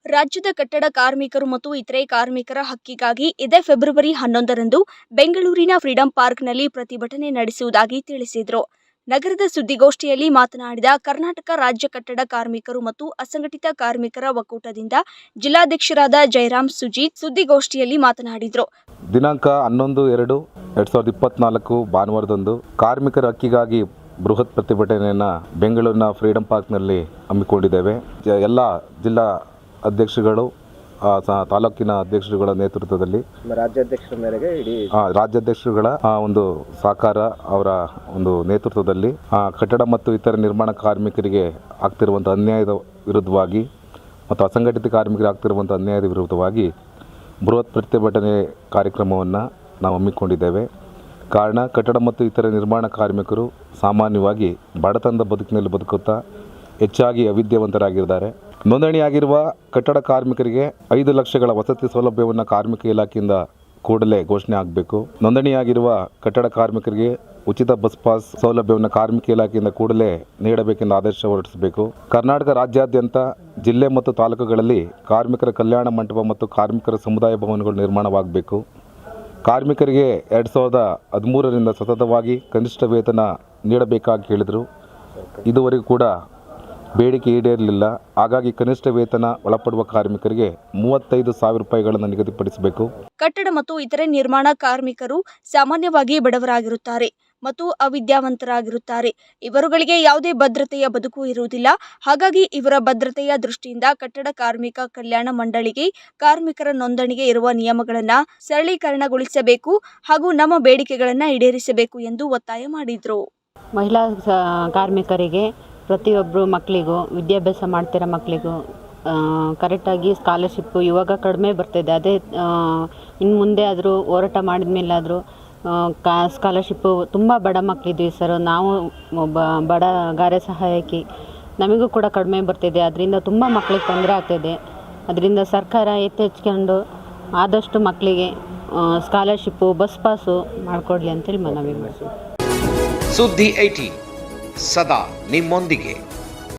ರಾಜ್ಯದ ಕಟ್ಟಡ ಕಾರ್ಮಿಕರು ಮತ್ತು ಇತರೆ ಕಾರ್ಮಿಕರ ಹಕ್ಕಿಗಾಗಿ ಇದೇ ಫೆಬ್ರವರಿ 11ರಂದು ಬೆಂಗಳೂರಿನ ಫ್ರೀಡಂ ಪಾರ್ಕ್ನಲ್ಲಿ ಪ್ರತಿಭಟನೆ ನಡೆಸುವುದಾಗಿ ತಿಳಿಸಿದರು. ನಗರದ ಸುದ್ದಿಗೋಷ್ಠಿಯಲ್ಲಿ ಮಾತನಾಡಿದ ಕರ್ನಾಟಕ ರಾಜ್ಯ ಕಟ್ಟಡ ಕಾರ್ಮಿಕರು ಮತ್ತು ಅಸಂಘಟಿತ ಕಾರ್ಮಿಕರ ಒಕ್ಕೂಟದಿಂದ ಜಿಲ್ಲಾಧ್ಯಕ್ಷರಾದ ಜಯರಾಮ್ ಸುಜೀತ್ ಸುದ್ದಿಗೋಷ್ಠಿಯಲ್ಲಿ ಮಾತನಾಡಿದರು. ದಿನಾಂಕ 11/2/2024 ಭಾನುವಾರದಂದು ಕಾರ್ಮಿಕರ ಹಕ್ಕಿಗಾಗಿ ಬೃಹತ್ ಪ್ರತಿಭಟನೆಯನ್ನು ಬೆಂಗಳೂರಿನ ಫ್ರೀಡಂ ಪಾರ್ಕ್ನಲ್ಲಿ ಹಮ್ಮಿಕೊಂಡಿದ್ದೇವೆ. ಎಲ್ಲ ಜಿಲ್ಲಾ ಅಧ್ಯಕ್ಷರುಗಳು, ತಾಲೂಕಿನ ಅಧ್ಯಕ್ಷರುಗಳ ನೇತೃತ್ವದಲ್ಲಿ ರಾಜ್ಯಾಧ್ಯಕ್ಷರ ಮೇರೆಗೆ ರಾಜ್ಯಾಧ್ಯಕ್ಷರುಗಳ ಒಂದು ಸಹಕಾರ, ಅವರ ಒಂದು ನೇತೃತ್ವದಲ್ಲಿ ಕಟ್ಟಡ ಮತ್ತು ಇತರ ನಿರ್ಮಾಣ ಕಾರ್ಮಿಕರಿಗೆ ಆಗ್ತಿರುವಂಥ ಅನ್ಯಾಯದ ವಿರುದ್ಧವಾಗಿ ಮತ್ತು ಅಸಂಘಟಿತ ಕಾರ್ಮಿಕರಿಗೆ ಆಗ್ತಿರುವಂಥ ಅನ್ಯಾಯದ ವಿರುದ್ಧವಾಗಿ ಬೃಹತ್ ಪ್ರತಿಭಟನೆ ಕಾರ್ಯಕ್ರಮವನ್ನು ನಾವು ಹಮ್ಮಿಕೊಂಡಿದ್ದೇವೆ. ಕಾರಣ, ಕಟ್ಟಡ ಮತ್ತು ಇತರ ನಿರ್ಮಾಣ ಕಾರ್ಮಿಕರು ಸಾಮಾನ್ಯವಾಗಿ ಬಡತನದ ಬದುಕಿನಲ್ಲಿ ಬದುಕುತ್ತಾ ಹೆಚ್ಚಾಗಿ ಅವಿದ್ಯಾವಂತರಾಗಿದ್ದಾರೆ. ನೋಂದಣಿಯಾಗಿರುವ ಕಟ್ಟಡ ಕಾರ್ಮಿಕರಿಗೆ 5 ಲಕ್ಷಗಳ ವಸತಿ ಸೌಲಭ್ಯವನ್ನು ಕಾರ್ಮಿಕ ಇಲಾಖೆಯಿಂದ ಕೂಡಲೇ ಘೋಷಣೆ ಆಗಬೇಕು. ನೋಂದಣಿಯಾಗಿರುವ ಕಟ್ಟಡ ಕಾರ್ಮಿಕರಿಗೆ ಉಚಿತ ಬಸ್ ಪಾಸ್ ಸೌಲಭ್ಯವನ್ನು ಕಾರ್ಮಿಕ ಇಲಾಖೆಯಿಂದ ಕೂಡಲೇ ನೀಡಬೇಕೆಂದು ಆದೇಶ ಹೊರಡಿಸಬೇಕು. ಕರ್ನಾಟಕ ರಾಜ್ಯಾದ್ಯಂತ ಜಿಲ್ಲೆ ಮತ್ತು ತಾಲೂಕುಗಳಲ್ಲಿ ಕಾರ್ಮಿಕರ ಕಲ್ಯಾಣ ಮಂಟಪ ಮತ್ತು ಕಾರ್ಮಿಕರ ಸಮುದಾಯ ಭವನಗಳು ನಿರ್ಮಾಣವಾಗಬೇಕು. ಕಾರ್ಮಿಕರಿಗೆ 2013ರಿಂದ ಸತತವಾಗಿ ಕನಿಷ್ಠ ವೇತನ ನೀಡಬೇಕಾಗಿ ಕೇಳಿದರು. ಇದುವರೆಗೂ ಕೂಡ ಬೇಡಿಕೆ ಈಡೇರಲಿಲ್ಲ. ಹಾಗಾಗಿ ಕನಿಷ್ಠ ವೇತನ ಒಳಪಡುವ ಕಾರ್ಮಿಕರಿಗೆ 35,000 ರೂಪಾಯಿಗಳನ್ನು ನಿಗದಿಪಡಿಸಬೇಕು. ಕಟ್ಟಡ ಮತ್ತು ಇತರೆ ನಿರ್ಮಾಣ ಕಾರ್ಮಿಕರು ಸಾಮಾನ್ಯವಾಗಿ ಬಡವರಾಗಿರುತ್ತಾರೆ ಮತ್ತು ಅವಿದ್ಯಾವಂತರಾಗಿರುತ್ತಾರೆ. ಇವರುಗಳಿಗೆ ಯಾವುದೇ ಭದ್ರತೆಯ ಬದುಕು ಇರುವುದಿಲ್ಲ. ಹಾಗಾಗಿ ಇವರ ಭದ್ರತೆಯ ದೃಷ್ಟಿಯಿಂದ ಕಟ್ಟಡ ಕಾರ್ಮಿಕ ಕಲ್ಯಾಣ ಮಂಡಳಿಗೆ ಕಾರ್ಮಿಕರ ನೋಂದಣಿಗೆ ಇರುವ ನಿಯಮಗಳನ್ನು ಸರಳೀಕರಣಗೊಳಿಸಬೇಕು ಹಾಗೂ ನಮ್ಮ ಬೇಡಿಕೆಗಳನ್ನು ಈಡೇರಿಸಬೇಕು ಎಂದು ಒತ್ತಾಯ ಮಾಡಿದರು. ಮಹಿಳಾ ಕಾರ್ಮಿಕರಿಗೆ ಪ್ರತಿಯೊಬ್ಬರು ಮಕ್ಕಳಿಗೂ, ವಿದ್ಯಾಭ್ಯಾಸ ಮಾಡ್ತಿರೋ ಮಕ್ಕಳಿಗೂ ಕರೆಕ್ಟಾಗಿ ಸ್ಕಾಲರ್ಶಿಪ್ಪು ಇವಾಗ ಕಡಿಮೆ ಬರ್ತಿದೆ. ಅದೇ ಇನ್ನು ಮುಂದೆ ಆದರೂ ಹೋರಾಟ ಮಾಡಿದ ಮೇಲಾದರೂ ಸ್ಕಾಲರ್ಶಿಪ್ಪು ತುಂಬ ಬಡ ಮಕ್ಕಳಿದ್ವಿ ಸರ್. ನಾವು ಬಡ ಗಾರೆ ಸಹಾಯಕಿ, ನಮಗೂ ಕೂಡ ಕಡಿಮೆ ಬರ್ತಿದೆ. ಅದರಿಂದ ತುಂಬ ಮಕ್ಕಳಿಗೆ ತೊಂದರೆ ಆಗ್ತಿದೆ. ಅದರಿಂದ ಸರ್ಕಾರ ಎಚ್ಚೆತ್ಕೊಂಡು ಆದಷ್ಟು ಮಕ್ಕಳಿಗೆ ಸ್ಕಾಲರ್ಶಿಪ್ಪು, ಬಸ್ ಪಾಸು ಮಾಡಿಕೊಡ್ಲಿ ಅಂತೇಳಿ ಮನವಿ ಮಾಡ್ತೀವಿ. ಸುದ್ದಿ 18 ಸದಾ ನಿಮ್ಮೊಂದಿಗೆ.